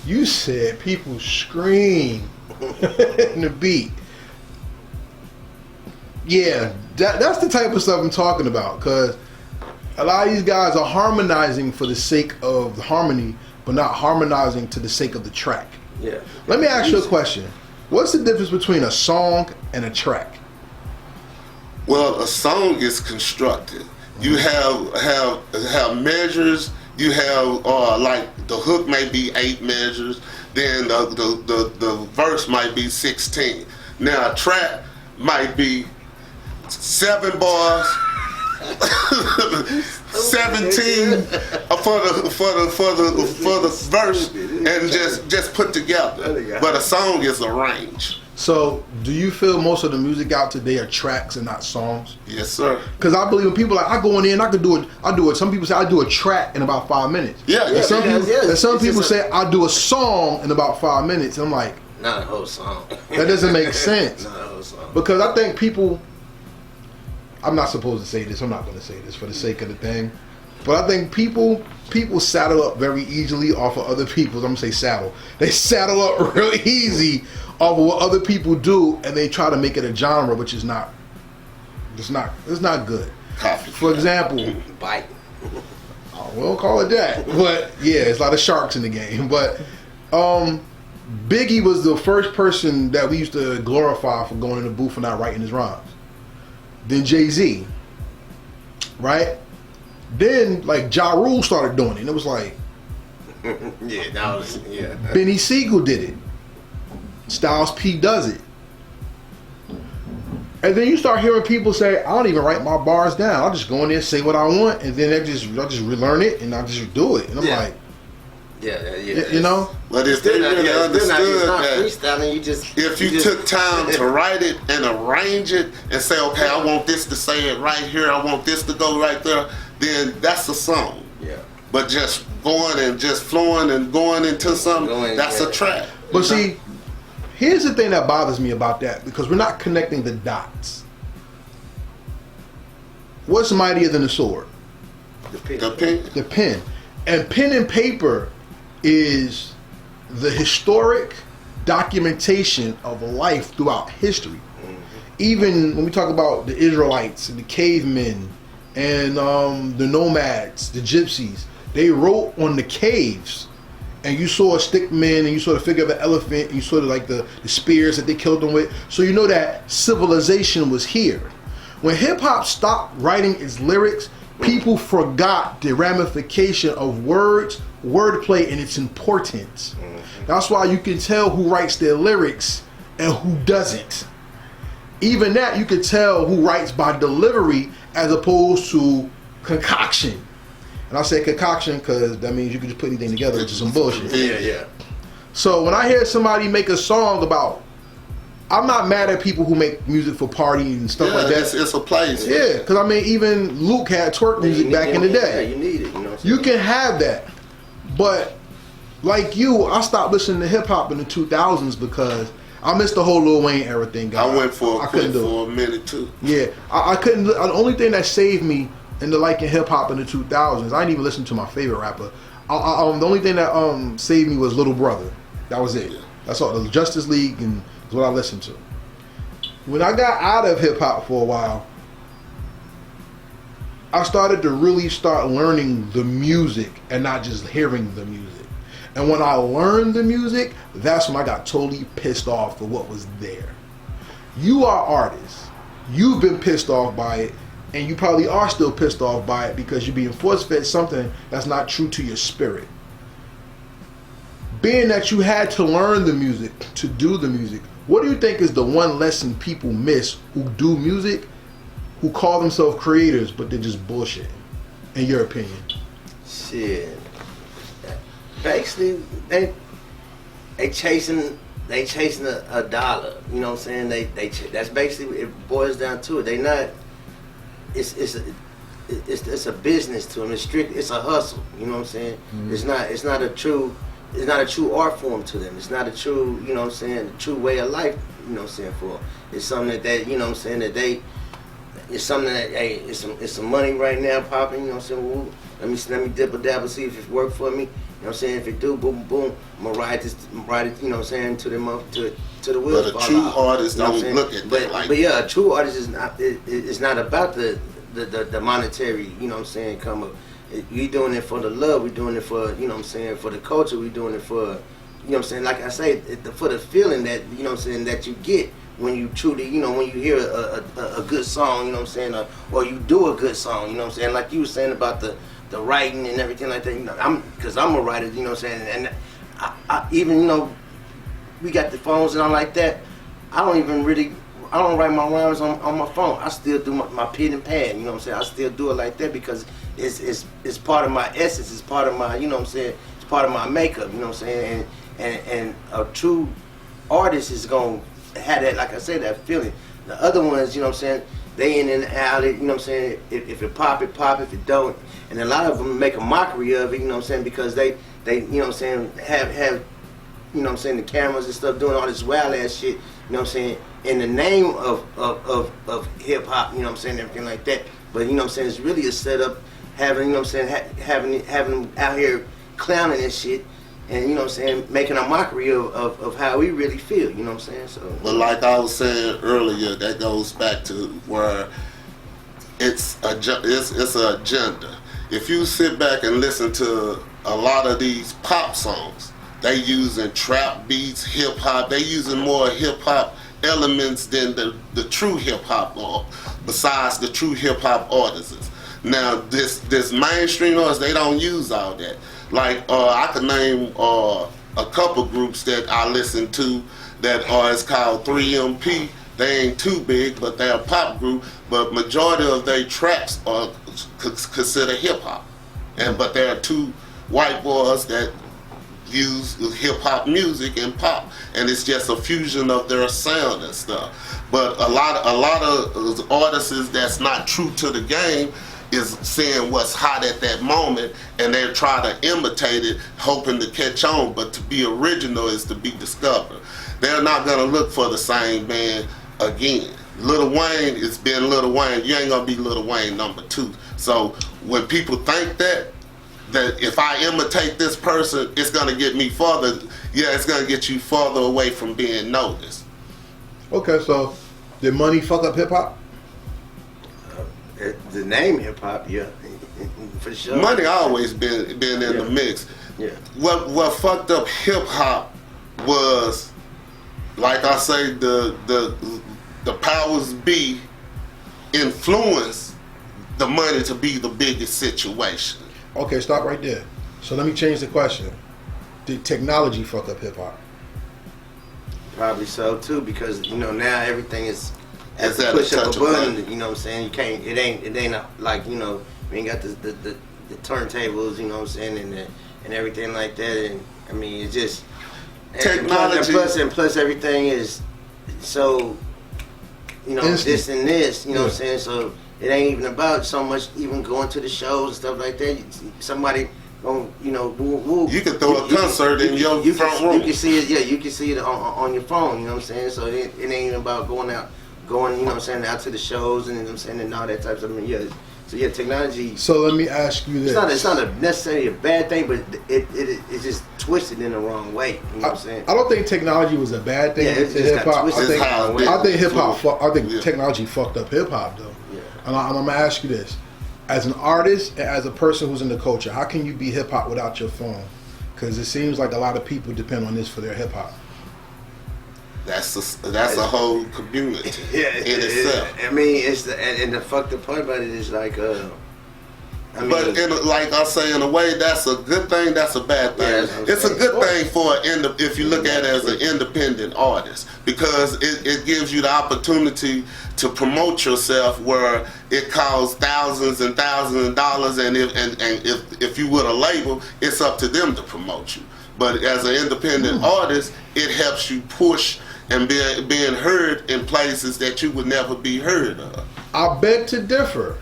You said people scream in the beat. Yeah, that's the type of stuff I'm talking about, because a lot of these guys are harmonizing for the sake of the harmony, but not harmonizing to the sake of the track. Yeah. Let me ask you a question. What's the difference between a song and a track? Well, a song is constructed. You have measures. You have like the hook may be 8 measures, then the verse might be 16. Now a track might be 7 bars, 17 for the verse, and just put together. But a song is arranged. So, do you feel most of the music out today are tracks and not songs? Yes, sir. Because I believe when people I go in there and I do it. Some people say I do a track in about 5 minutes. Yeah. And some people say I do a song in about 5 minutes. I'm like, not a whole song. That doesn't make sense. Not a whole song. Because I think people. I'm not supposed to say this. I'm not going to say this for the sake of the thing. But I think people saddle up very easily off of other people's. I'm going to say saddle. They saddle up real easy off of what other people do, and they try to make it a genre, which is not. It's not good. For example, bite. We don't call it that, but yeah, it's a lot of sharks in the game. But Biggie was the first person that we used to glorify for going in the booth and not writing his rhymes. Then Jay-Z, right? Then like Ja Rule started doing it, and it was like, Benny Siegel did it. Styles P does it. And then you start hearing people say, I don't even write my bars down. I'll just go in there, say what I want, and then I just relearn it, and I just do it. And I'm like, you know? But if they really understood that freestyling, if you took time to write it and arrange it and say, okay, I want this to say it right here, I want this to go right there, then that's a song. Yeah. But just going and just flowing and going into something, that's a track. But see, here's the thing that bothers me about that, because we're not connecting the dots. What's mightier than the sword? The pen. The pen. And pen and paper is the historic documentation of life throughout history. Even when we talk about the Israelites and the cavemen and the nomads, the gypsies, they wrote on the caves. And you saw a stick man, and you saw the figure of an elephant, and you saw like the spears that they killed them with. So you know that civilization was here. When hip hop stopped writing its lyrics, people forgot the ramification of words, wordplay, and its importance. That's why you can tell who writes their lyrics and who doesn't. Even that, you can tell who writes by delivery as opposed to concoction. And I say concoction because that means you can just put anything together, which is some bullshit. Yeah. So when I hear somebody make a song about, I'm not mad at people who make music for parties and stuff like that. It's a place. Yeah, because I mean, even Luke had twerk music back in the day. Yeah, you need it. You know. You can have that, but like you, I stopped listening to hip hop in the 2000s because I missed the whole Lil Wayne era thing. I went for a minute too. Yeah, I couldn't. The only thing that saved me into liking hip hop in the 2000s, I didn't even listen to my favorite rapper. The only thing that saved me was Little Brother. That was it. That's all. The Justice League and is what I listened to. When I got out of hip hop for a while, I started to really start learning the music and not just hearing the music. And when I learned the music, that's when I got totally pissed off for what was there. You are artists. You've been pissed off by it, and you probably are still pissed off by it because you're being force-fed something that's not true to your spirit. Being that you had to learn the music to do the music, what do you think is the one lesson people miss who do music, who call themselves creators, but they're just bullshit, in your opinion? Shit. Basically, they chasing a dollar. You know what I'm saying? That's basically it boils down to it. They not. It's a business to them. It's a hustle. You know what I'm saying? Mm-hmm. It's not a true art form to them. It's not a true, you know what I'm saying, true way of life, you know what I'm saying, for. It's something that they, you know what I'm saying, it's something that, hey, it's some money right now popping, you know what I'm saying, well, let me dibble dabble, see if it work for me, what I'm saying? If it do, boom, boom, I'm gonna ride it, you know what I'm saying, to the wheels. But a true artist don't look at that like. But yeah, a true artist is not. It's not about the monetary. You know what I'm saying? Come up. We doing it for the love. We doing it for, you know what I'm saying, for the culture. We doing it for, you know what I'm saying. Like I say, for the feeling that, you know what I'm saying, that you get when you truly, you know, when you hear a good song. You know what I'm saying, or you do a good song. You know what I'm saying. Like you were saying about the writing and everything like that. You know, because I'm a writer. You know what I'm saying, and I even, you know, we got the phones and all like that. I don't write my rhymes on my phone. I still do my pen and pad. You know what I'm saying? I still do it like that because it's part of my essence. It's part of my, you know what I'm saying? It's part of my makeup. You know what I'm saying? And a true artist is gonna have that, like I said, that feeling. The other ones, you know what I'm saying? They in and out. You know what I'm saying? If it pop, it pop. If it don't, and a lot of them make a mockery of it. You know what I'm saying? Because they you know what I'm saying, have you know what I'm saying, the cameras and stuff doing all this wild ass shit, you know what I'm saying, in the name of hip hop, you know what I'm saying, everything like that. But you know what I'm saying, it's really a setup, having, you know what I'm saying, having them out here clowning and shit, and you know what I'm saying, making a mockery of how we really feel, you know what I'm saying. So, but like I was saying earlier, that goes back to where it's an agenda. If you sit back and listen to a lot of these pop songs, they using trap beats, hip hop. They using more hip hop elements than the true hip hop, or besides the true hip hop artists. Now this mainstream artists, they don't use all that. Like I could name a couple groups that I listen to that it's called 3MP. They ain't too big, but they're a pop group. But majority of their tracks are considered hip hop, but there are two white boys that use hip hop music and pop, and it's just a fusion of their sound and stuff. But a lot of artists that's not true to the game is seeing what's hot at that moment, and they're trying to imitate it, hoping to catch on. But to be original is to be discovered. They're not gonna look for the same band again. Lil Wayne is being Lil Wayne. You ain't gonna be Lil Wayne #2. So when people think that if I imitate this person, it's gonna get me farther. Yeah, it's gonna get you farther away from being noticed. Okay, so did money fuck up hip hop? The name hip hop, yeah, for sure. Money always been in the mix. Yeah. What fucked up hip hop was, like I say, the powers be influence the money to be the biggest situation. Okay, stop right there. So let me change the question. Did technology fuck up hip hop? Probably so too, because you know now everything is It's at at the a push of touch a of button. button. You know what I'm saying? You can't. It ain't like, you know, we ain't got the turntables. You know what I'm saying, and everything like that. And I mean, it's just Technology. And plus everything is so, you know, Instant. this and this. You know what I'm Yeah. saying? So it ain't even about so much even going to the shows and stuff like that. Somebody, you know, You can throw a concert in your front room. You can see it, yeah. You can see it on your phone. You know what I'm saying? So it ain't even about going, you know what I'm saying, out to the shows and, you know what I'm saying, and all that type of stuff. I mean, yeah. So yeah, technology. So let me ask you this. It's not necessarily a bad thing, but it's just twisted in the wrong way. You know what I'm saying? I don't think technology was a bad thing Yeah, it's to just hip got hop. twisted in the wrong way. I think hip hop. I think Yeah. technology fucked up hip hop though. Yeah. And I'm gonna ask you this: as an artist and as a person who's in the culture, how can you be hip hop without your phone? Because it seems like a lot of people depend on this for their hip hop. That's a whole community Yeah, in itself. I mean, it's and the fucked up part about it is like, I mean, But like I say, in a way, that's a good thing. That's a bad thing. Yeah, that's what I'm It's a saying. good thing for if you look at it as an independent artist, because it gives you the opportunity to promote yourself where it costs thousands and thousands of dollars, and if you with a label, it's up to them to promote you. But as an independent artist, it helps you push and being heard in places that you would never be heard of. I beg to differ.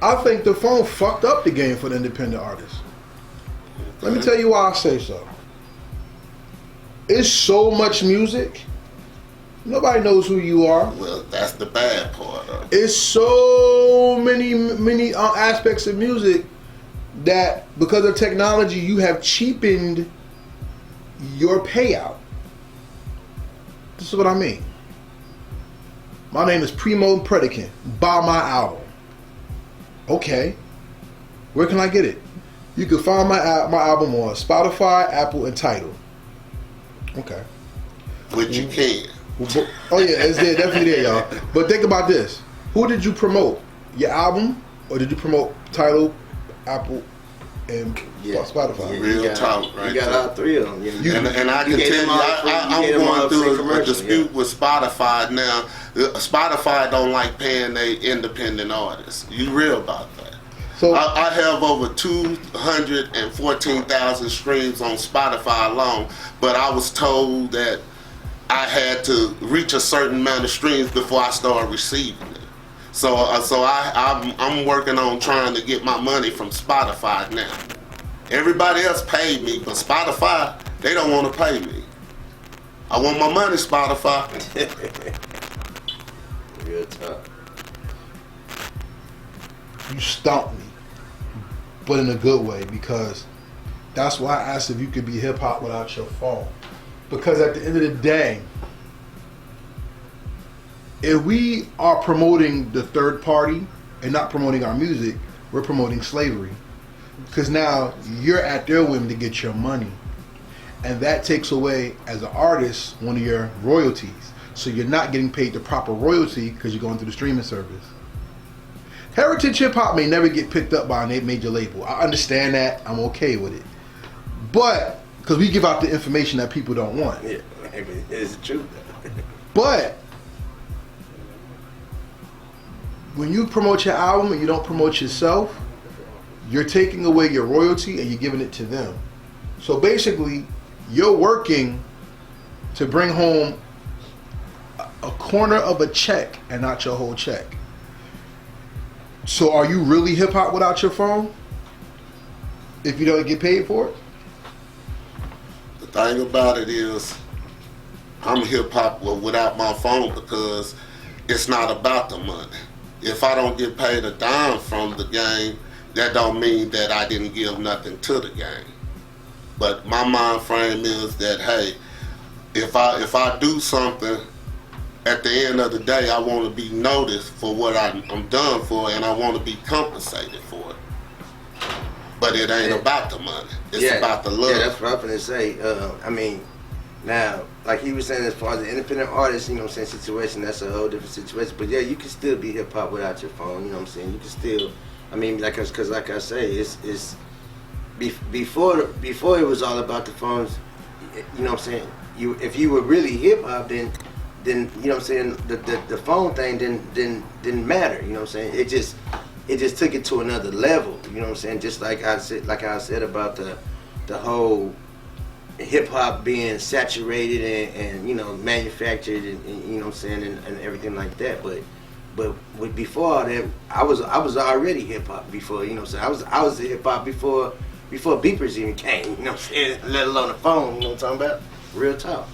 I think the phone fucked up the game for the independent artists. Let me tell you why I say so. It's so much music. Nobody knows who you are. Well, that's the bad part of it. It's so many aspects of music. that because of technology, you have cheapened your payout. This is what I mean. My name is Premo Predican. Buy my album. Okay. Where can I get it? You can find my album on Spotify, Apple, and Tidal. Okay. Which you can. Oh yeah, it's there, definitely there, y'all. But think about this: who did you promote? Your album, or did you promote Tidal, Apple, and Spotify? Yeah, Real talk, right? You got all three of them. And I can tell you, I'm going through a dispute with Spotify now. Spotify don't like paying their independent artists. You real about that? So I have over 214,000 streams on Spotify alone, but I was told that I had to reach a certain amount of streams before I started receiving it. So I'm working on trying to get my money from Spotify now. Everybody else paid me, but Spotify, they don't want to pay me. I want my money, Spotify. Real tough. you stumped me, but in a good way, because that's why I asked if you could be hip hop without your phone. Because at the end of the day, if we are promoting the third party and not promoting our music, we're promoting slavery. Because now you're at their whim to get your money. And that takes away, as an artist, one of your royalties. So you're not getting paid the proper royalty because you're going through the streaming service. Heritage hip hop may never get picked up by a major label. I understand that. I'm okay with it. But, because we give out the information that people don't want. Yeah, it's the truth. But, when you promote your album and you don't promote yourself, you're taking away your royalty and you're giving it to them. So basically, you're working to bring home a corner of a check and not your whole check. So are you really hip hop without your phone? If you don't get paid for it? The thing about it is, I'm hip hop without my phone because it's not about the money. If I don't get paid a dime from the game, that don't mean that I didn't give nothing to the game. But my mind frame is that, hey, if I do something, at the end of the day, I want to be noticed for what I'm done for, and I want to be compensated for it. But it ain't about the money. It's about the love. Yeah, that's what I'm finna say. I mean, now, like he was saying, as far as the independent artist, you know what I'm saying, situation, that's a whole different situation. But yeah, you can still be hip hop without your phone. You know what I'm saying? You can still, I mean, because like I say, it's before it was all about the phones. You know what I'm saying? If you were really hip hop, then you know what I'm saying, the phone thing didn't matter. You know what I'm saying? It just took it to another level. You know what I'm saying? Just like I said about the whole hip hop being saturated and you know, manufactured and you know what I'm saying, and everything like that. But before all that, I was already hip hop before, you know what I'm saying? I was hip hop before beepers even came, you know what I'm saying? Let alone the phone, you know what I'm talking about? Real talk.